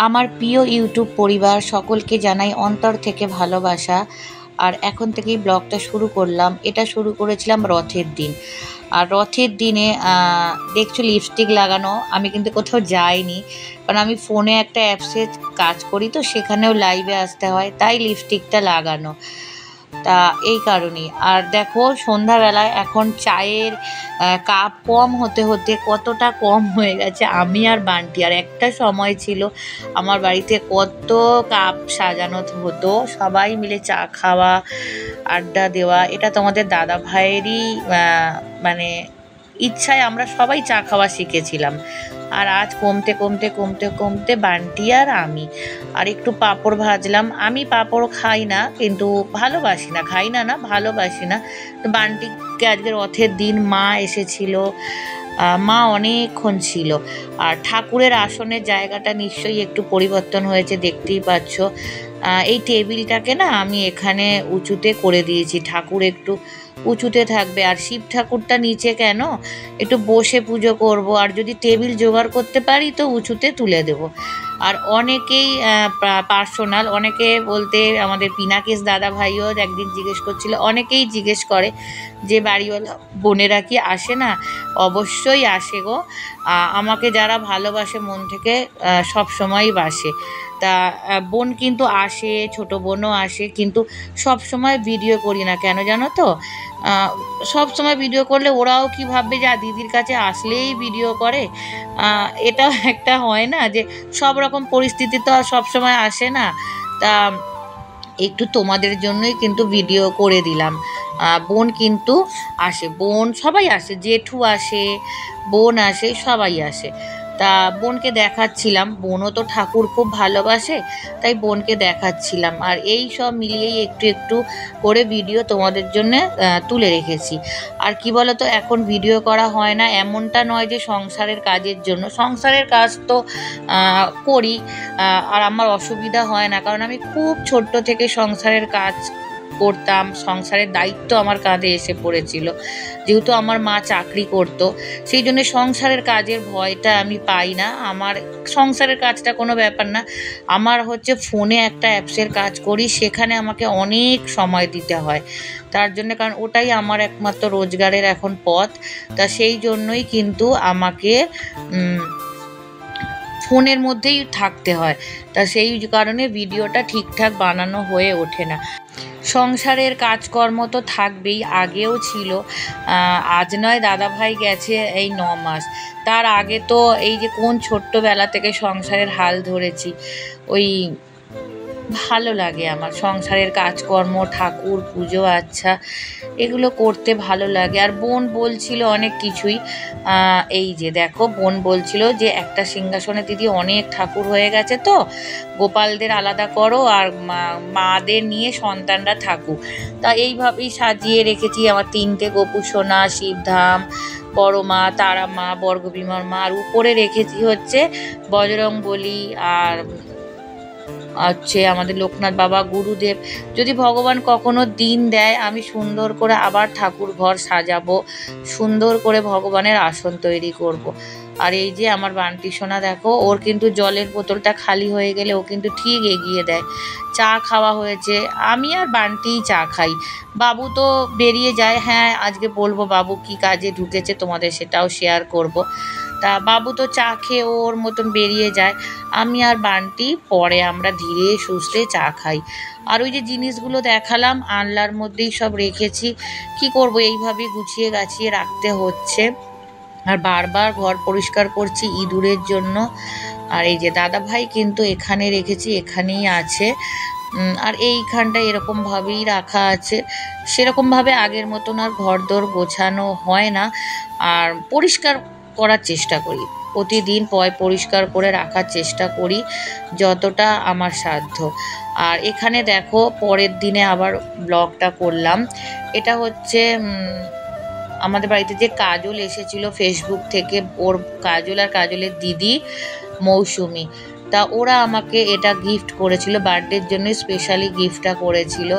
আমার প্রিয় ইউটিউব পরিবার সকলকে জানাই অন্তর থেকে ভালোবাসা। আর এখন থেকেই ব্লগটা শুরু করলাম। এটা শুরু করেছিলাম রথের দিন। আর রথের দিনে দেখছো লিপস্টিক লাগানো, আমি কিন্তু কোথাও যাইনি, কারণ আমি ফোনে একটা অ্যাপসে কাজ করি, তো সেখানেও লাইভে আসতে হয়, তাই লিপস্টিকটা লাগানো। তা এই কারণেই। আর দেখো সন্ধ্যাবেলায় এখন চায়ের কাপ কম হতে হতে কতটা কম হয়ে গেছে। আমি আর বান্টি, আর একটা সময় ছিল আমার বাড়িতে কত কাপ সাজানো হতো, সবাই মিলে চা খাওয়া, আড্ডা দেওয়া। এটা তোমাদের দাদা ভাইয়েরই মানে ইচ্ছায় আমরা সবাই চা খাওয়া শিখেছিলাম। আর আজ কমতে কমতে কমতে কমতে বান্টি আর আমি। আর একটু পাঁপড় ভাজলাম। আমি পাঁপড় খাই না, কিন্তু ভালোবাসি না, খাই না না ভালোবাসি না। তো বান্টিকে আজকে রথের দিন মা এসেছিল, মা অনেকক্ষণ ছিল। আর ঠাকুরের আসনের জায়গাটা নিশ্চয়ই একটু পরিবর্তন হয়েছে, দেখতেই পাচ্ছ। এই টেবিলটাকে না আমি এখানে উঁচুতে করে দিয়েছি, ঠাকুর একটু উঁচুতে থাকবে। আর শিব ঠাকুরটা নিচে কেন, একটু বসে পুজো করব। আর যদি টেবিল জোগাড় করতে পারি তো উঁচুতে তুলে দেব। আর অনেকেই পার্সোনাল, অনেকে বলতে আমাদের পিনাকেশ দাদা ভাইও একদিন জিজ্ঞেস করছিল, অনেকেই জিজ্ঞেস করে যে বাড়িওয়ালা বোনেরা কি আসে না? অবশ্যই আসে গো। আমাকে যারা ভালোবাসে মন থেকে সব সময়ই বাসে। তা বোন কিন্তু আসে, ছোট বোনও আসে, কিন্তু সব সময় ভিডিও করি না, কেন জানো তো? সব সময় ভিডিও করলে ওরাও কি ভাববে যে দিদির কাছে আসলেই ভিডিও করে। এটাও একটা হয় না যে সব রকম পরিস্থিতি তো আর সবসময় আসে না। তা একটু তোমাদের জন্যই কিন্তু ভিডিও করে দিলাম। বোন কিন্তু আসে, বোন সবাই আসে, জেঠু আসে, বোন আসে, সবাই আসে। তা বোনকে দেখাচ্ছিলাম, বোনও তো ঠাকুর খুব ভালোবাসে, তাই বোনকে দেখাচ্ছিলাম। আর এই সব মিলিয়েই একটু একটু করে ভিডিও তোমাদের জন্য তুলে রেখেছি। আর কি বলো তো, এখন ভিডিও করা হয় না এমনটা নয় যে সংসারের কাজের জন্য, সংসারের কাজ তো করি। আর আমার অসুবিধা হয় না, কারণ আমি খুব ছোট্ট থেকে সংসারের কাজ করতাম, সংসারের দায়িত্ব আমার কাঁধে এসে পড়েছিল। যেহেতু আমার মা চাকরি করত, সেই জন্য সংসারের কাজের ভয়টা আমি পাই না। আমার সংসারের কাজটা কোনো ব্যাপার না, আমার হচ্ছে ফোনে একটা অ্যাপসের কাজ করি, সেখানে আমাকে অনেক সময় দিতে হয় তার জন্য, কারণ ওটাই আমার একমাত্র রোজগারের এখন পথ। তা সেই জন্যই কিন্তু আমাকে ফোনের মধ্যেই থাকতে হয়। তা সেই কারণে ভিডিওটা ঠিকঠাক বানানো হয়ে ওঠে না। সংসারের কাজকর্ম তো থাকবেই, আগেও ছিল। আজ নয়, দাদাভাই গেছে এই 9 মাস, তার আগে তো এই যে কোন ছোট্টবেলা থেকে সংসারের হাল ধরেছি। ওই ভালো লাগে আমার সংসারের কাজকর্ম, ঠাকুর পুজো আচ্ছা এগুলো করতে ভালো লাগে। আর বোন বলছিল অনেক কিছুই, এই যে দেখো বোন বলছিল যে একটা সিংহাসনে দিদি অনেক ঠাকুর হয়ে গেছে, তো গোপালদের আলাদা করো আর মাদের নিয়ে সন্তানরা থাকুক। তা এইভাবেই সাজিয়ে রেখেছি আমার 3টে গোপু সোনা, শিবধাম, বড় মা, তারা মা, বর্গভীমার মা। আর উপরে রেখেছি হচ্ছে বজরংবলী আর হচ্ছে আমাদের লোকনাথ বাবা, গুরুদেব। যদি ভগবান কখনো দিন দেয়, আমি সুন্দর করে আবার ঠাকুর ঘর সাজাবো, সুন্দর করে ভগবানের আসন তৈরি করব। আর এই যে আমার বান্টি সোনা দেখো, ওর কিন্তু জলের বোতলটা খালি হয়ে গেলে ও কিন্তু ঠিক এগিয়ে দেয়। চা খাওয়া হয়েছে, আমি আর বান্টিই চা খাই, বাবু তো বেরিয়ে যায়। হ্যাঁ, আজকে বলবো বাবু কি কাজে ঢুকেছে, তোমাদের সেটাও শেয়ার করব। তা বাবু তো চা খেয়ে ওর মতন বেরিয়ে যায়, আমি আর বান্টি পরে আমরা ধীরে সুস্থে চা খাই। আর ওই যে জিনিসগুলো দেখালাম আনলার মধ্যেই সব রেখেছি, কি করব এইভাবে গুছিয়ে গাছিয়ে রাখতে হচ্ছে। আর বারবার ঘর পরিষ্কার করছি ইঁদুরের জন্য। আর এই যে দাদা ভাই কিন্তু এখানে রেখেছি, এখানেই আছে। আর এইখানটা এরকমভাবেই রাখা আছে, সেরকমভাবে আগের মতন আর ঘরদোর গোছানো হয় না। আর পরিষ্কার করার চেষ্টা করি, প্রতিদিন পরিষ্কার করে রাখার চেষ্টা করি যতটা আমার সাধ্য। আর এখানে দেখো পরের দিনে আবার ব্লগটা করলাম। এটা হচ্ছে আমাদের বাড়িতে যে কাজল এসেছিল ফেসবুক থেকে, ওর কাজল আর কাজলের দিদি মৌসুমি, তা ওরা আমাকে এটা গিফট করেছিল, বার্থডের জন্য স্পেশালি গিফটটা করেছিল।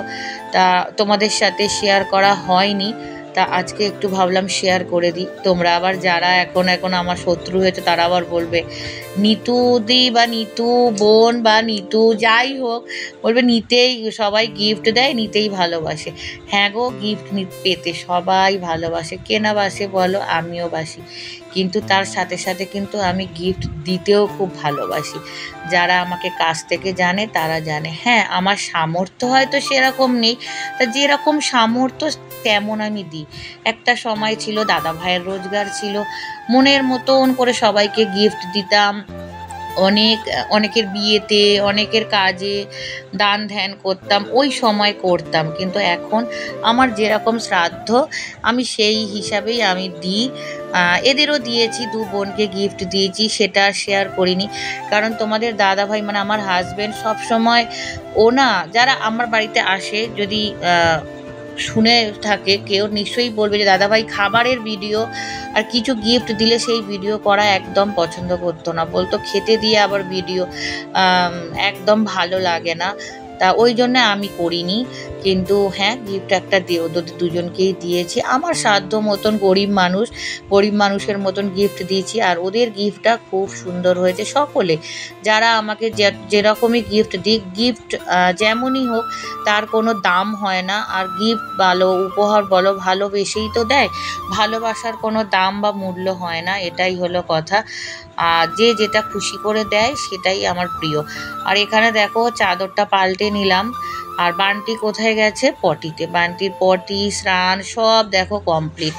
তা তোমাদের সাথে শেয়ার করা হয়নি, তা আজকে একটু ভাবলাম শেয়ার করে দিই। তোমরা আবার যারা এখন আমার শত্রু হয়েছে তারা আবার বলবে নিতু দি বা নিতু বোন বা নিতু যাই হোক, বলবে নিতেই সবাই গিফট দেয়, নিতেই ভালোবাসে। হ্যাঁ গো, গিফট পেতে সবাই ভালোবাসে, কে না বাসে বলো, আমিও বাসি। কিন্তু তার সাথে সাথে কিন্তু আমি গিফট দিতেও খুব ভালোবাসি। যারা আমাকে কাছ থেকে জানে তারা জানে। হ্যাঁ, আমার সামর্থ্য হয়তো সেরকম নেই, তা যেরকম সামর্থ্য তেমন আমি দিই। একটা সময় ছিল দাদা ভাইয়ের রোজগার ছিল, মনের মতন করে সবাইকে গিফট দিতাম, অনেকের বিয়েতে, অনেকের কাজে দান ধ্যান করতাম, ওই সময় করতাম। কিন্তু এখন আমার যেরকম শ্রাদ্ধ আমি সেই হিসাবেই আমি দিই। এদেরও দিয়েছি, 2 বোনকে গিফট দিয়েছি, সেটা শেয়ার করিনি। কারণ তোমাদের দাদা ভাই মানে আমার হাজব্যান্ড সবসময় ও না, যারা আমার বাড়িতে আসে যদি শুনে থাকে কেউ, নিশ্চয়ই বলবে যে দাদাভাই খাবারের ভিডিও আর কিছু গিফট দিলে সেই ভিডিও করা একদম পছন্দ করতো না, বলতো খেতে দিয়ে আবার ভিডিও একদম ভালো লাগে না। তা ওই জন্য আমি করিনি। কিন্তু হ্যাঁ, গিফট একটা ওদের দুজনকেই দিয়েছি। আমার সাধ্য মতন, গরিব মানুষের মতন গিফট দিয়েছি। আর ওদের গিফটটা খুব সুন্দর হয়েছে। সকলে যারা আমাকে যেরকমই গিফট দিক, গিফট যেমনই হোক তার কোনো দাম হয় না। আর গিফট বলো, উপহার বলো, ভালোবেসেই তো দেয়। ভালোবাসার কোনো দাম বা মূল্য হয় না, এটাই হলো কথা। আর যে যেটা খুশি করে দেয় সেটাই আমার প্রিয়। আর এখানে দেখো চাদরটা পাল্টে নিলাম। আর বান্টি কোথায় গেছে? পটিতে। বান্টির পটি, স্নান সব দেখো কমপ্লিট।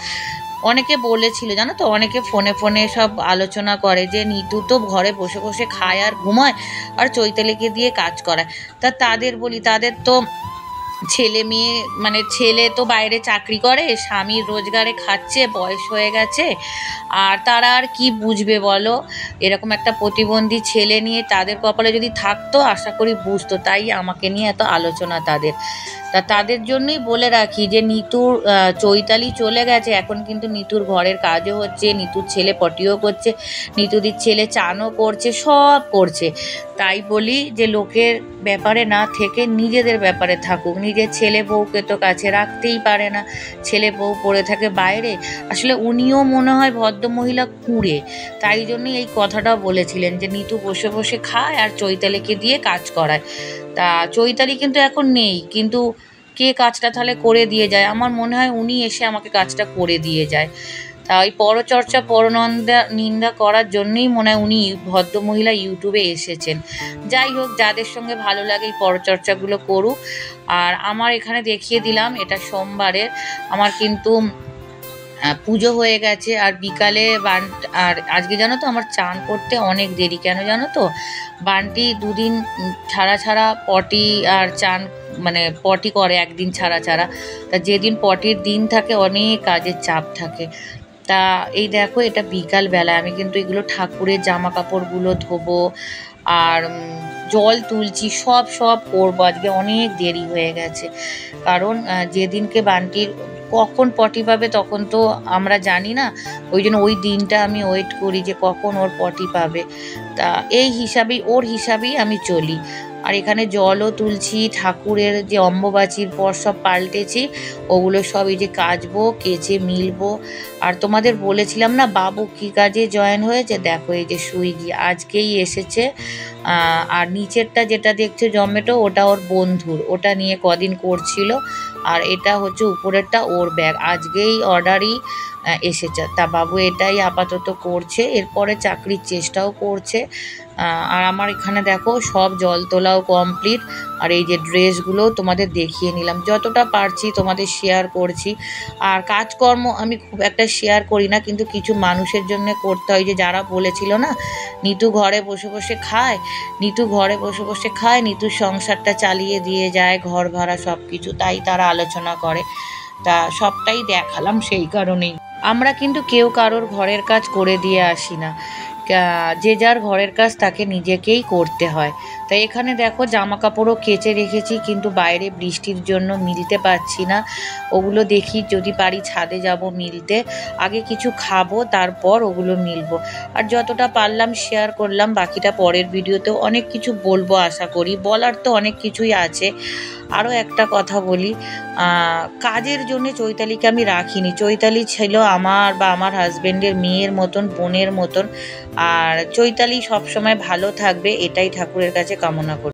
অনেকে বলেছিল জানো তো, অনেকে ফোনে সব আলোচনা করে যে নিতু তো ঘরে বসে বসে খায় আর ঘুমায়, আর চৈতালিকে দিয়ে কাজ করায়। তা তাদের বলি, তাদের তো ছেলে মেয়ে, মানে ছেলে তো বাইরে চাকরি করে, স্বামীর রোজগারে খাচ্ছে, বয়স হয়ে গেছে, আর তারা আর কি বুঝবে বলো? এরকম একটা প্রতিবন্ধী ছেলে নিয়ে তাদের কপালে যদি থাকতো আশা করি বুঝতো। তাই আমাকে নিয়ে এত আলোচনা তাদের। তা তাদের জন্যই বলে রাখি যে নিতুর চৈতালি চলে গেছে, এখন কিন্তু নিতুর ঘরের কাজও হচ্ছে, নিতুর ছেলে পটিও করছে, নিতুদির ছেলে চানও করছে, সব করছে। তাই বলি যে লোকের ব্যাপারে না থেকে নিজেদের ব্যাপারে থাকুক। নিজের ছেলে বউকে তো কাছে রাখতেই পারে না, ছেলে বউ পড়ে থাকে বাইরে। আসলে উনিও মনে হয় ভদ্রমহিলা কুঁড়ে, তাই জন্যই এই কথাটাও বলেছিলেন যে নিতু বসে বসে খায় আর চৈতালিকে দিয়ে কাজ করায়। তা চৈতালি কিন্তু এখন নেই, কিন্তু কে কাজটা তাহলে করে দিয়ে যায়? আমার মনে হয় উনি এসে আমাকে কাজটা করে দিয়ে যায়। তা ওই পরচর্চা নিন্দা করার জন্যই মনে হয় উনি ভদ্রমহিলা ইউটিউবে এসেছেন। যাই হোক, যাদের সঙ্গে ভালো লাগে এই পরচর্চাগুলো করুক। আর আমার এখানে দেখিয়ে দিলাম, এটা সোমবারের। আমার কিন্তু পুজো হয়ে গেছে। আর বিকালে আর আজকে জানো তো আমার চান করতে অনেক দেরি। কেন জানো তো? বান্টি 2 দিন ছাড়া পটি আর চান, মানে পটি করে একদিন ছাড়া। তা যেদিন পটির দিন থাকে অনেক কাজের চাপ থাকে। তা এই দেখো, এটা বিকাল বেলায় আমি কিন্তু এগুলো ঠাকুরের জামা কাপড়গুলো ধোবো আর জল তুলছি, সব করবো। আজকে অনেক দেরি হয়ে গেছে, কারণ যেদিনকে বান্টির কখন পটি পাবে তখন তো আমরা জানি না। ওই জন্য ওই দিনটা আমি ওয়েট করি যে কখন ওর পটি পাবে। তা এই হিসাবেই, ওর হিসাবেই আমি চলি। আর এখানে জলও তুলছি, ঠাকুরের যে অম্বুবাচীর পর সব পাল্টেছি, ওগুলো সব এই যে কাচবো, কেচে মিলবো। আর তোমাদের বলেছিলাম না বাবু কী কাজে জয়েন হয়েছে, দেখো এই যে সুইগি আজকেই এসেছে। আর নিচেরটা যেটা দেখছো জমেটো, ওটা ওর বন্ধুর, ওটা নিয়ে কদিন করছিল। আর এটা হচ্ছে উপরেরটা ওর ব্যাগ, আজকেই অর্ডারই এসেছে। তা বাবু এটাই আপাতত করছে, এরপরে চাকরির চেষ্টাও করছে। আর আমার এখানে দেখো সব জল তোলাও কমপ্লিট। আর এই যে ড্রেসগুলো তোমাদের দেখিয়ে নিলাম, যতটা পারছি তোমাদের শেয়ার করছি। আর কাজকর্ম আমি খুব একটা শেয়ার করি না, কিন্তু কিছু মানুষের জন্য করতে হয়। যে যারা বলেছিল না নিতু ঘরে বসে বসে খায়, নিতুর সংসারটা চালিয়ে দিয়ে যায়, ঘর ভাড়া সব কিছু, তাই তারা আলোচনা করে। তা সবটাই দেখালাম। সেই কারণেই আমরা কিন্তু কেউ কারোর ঘরের কাজ করে দিয়ে আসি না, যে যার ঘরের কাজ তাকে নিজেকেই করতে হয়। তাই এখানে দেখো জামা কাপড়ও কেচে রেখেছি, কিন্তু বাইরে বৃষ্টির জন্য মিলতে পারছি না। ওগুলো দেখি যদি পারি ছাদে যাব মিলতে। আগে কিছু খাবো, তারপর ওগুলো মিলবো। আর যতটা পারলাম শেয়ার করলাম, বাকিটা পরের ভিডিওতেও অনেক কিছু বলবো আশা করি। বলার তো অনেক কিছুই আছে। আরও একটা কথা বলি, কাজের জন্য চৈতালিকে আমি রাখিনি। চৈতালি ছিল আমার বা আমার হাজবেন্ডের মেয়ের মতন, বোনের মতন। আর চৈতালি সবসময় ভালো থাকবে, এটাই ঠাকুরের কাছে কামনা করি।